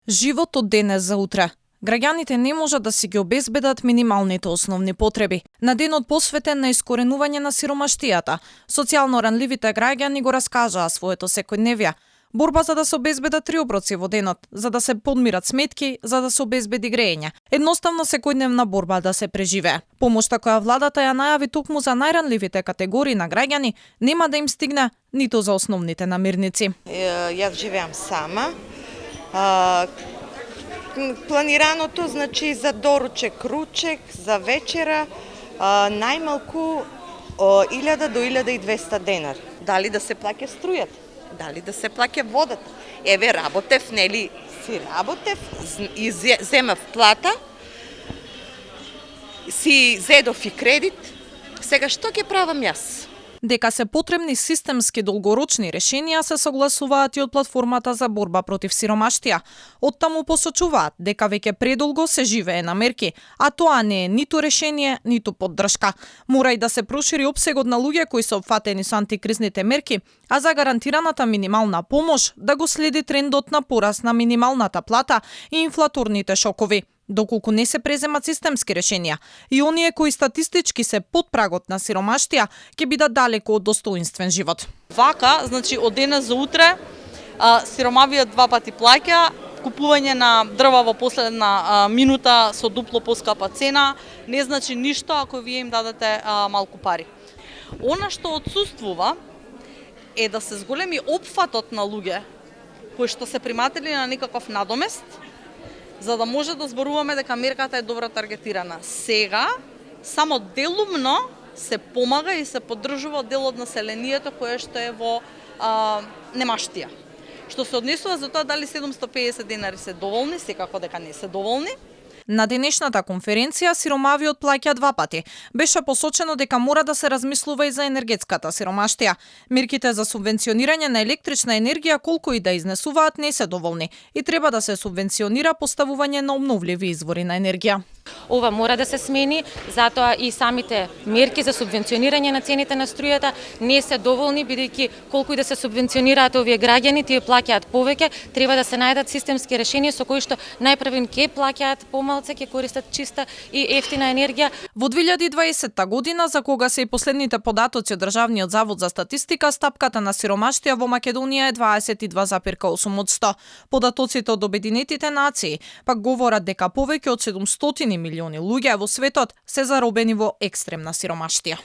Живот од денес за утре. Граѓаните не можат да си ги обезбедат минималните основни потреби. На денот посветен на искоренување на сиромаштијата, социјално ранливите граѓани го раскажаа своето секојдневие. Борба за да се обезбедат 3 оброци во денот, за да се подмират сметки, за да се обезбеди грејење. Едноставно секојдневна борба да се преживее. Помошта која владата ја најави токму за најранливите категории на граѓани, нема да им стигне ниту за основните намирници. Јас живеам сама. Планираното значи за доручек, ручек, за вечера најмалку 1000 до 1200 денар. Дали да се плаќа струјата, дали да се плаќа водата. Еве работев, нели си работев, и земав плата, си зедов и кредит. Сега што ќе правам јас? Дека се потребни системски долгорочни решенија се согласуваат и од платформата за борба против сиромаштија. Оттаму посочуваат дека веќе предолго се живее на мерки, а тоа не е ниту решение, ниту поддршка. Мора и да се прошири опсегот на луѓе кои се опфатени со антикризните мерки, а за гарантираната минимална помош да го следи трендот на пораст на минималната плата и инфлаторните шокови. Доколку не се преземат системски решенија, и оние кои статистички се под прагот на сиромаштија ќе бидат далеку од достоинствен живот. Вака, значи од денес за утре, сиромавиот 2 пати плаќа, купување на дрва во последна минута со дупло поскапа цена, не значи ништо ако вие им дадете малку пари. Она што отсуствува е да се зголеми опфатот на луѓе кои што се приматели на некаков надомест, за да може да зборуваме дека мерката е добро таргетирана. Сега, само делумно се помага и се поддржува дел од населението кое што е во немаштија. Што се однесува за тоа дали 750 денари се доволни, секако дека не се доволни. На денешната конференција сиромавиот плаќа 2 пати. Беше посочено дека мора да се размислува и за енергетската сиромаштија. Мерките за субвенционирање на електрична енергија колку и да изнесуваат не се доволни и треба да се субвенционира поставување на обновливи извори на енергија. Ова мора да се смени, затоа и самите мерки за субвенционирање на цените на струјата не се доволни, бидејќи колку и да се субвенционираат овие граѓани, тие плаќаат повеќе, треба да се најдат системски решенија со кои што најпрвен ќе плаќаат помалце, ќе користат чиста и ефтина енергија. Во 2020 година, за кога се и последните податоци од Државниот завод за статистика, стапката на сиромаштија во Македонија е 22,8%. Податоците од Обединетите нации пак говорат дека повеќе од 700 милиони луѓе во светот се заробени во екстремна сиромаштија.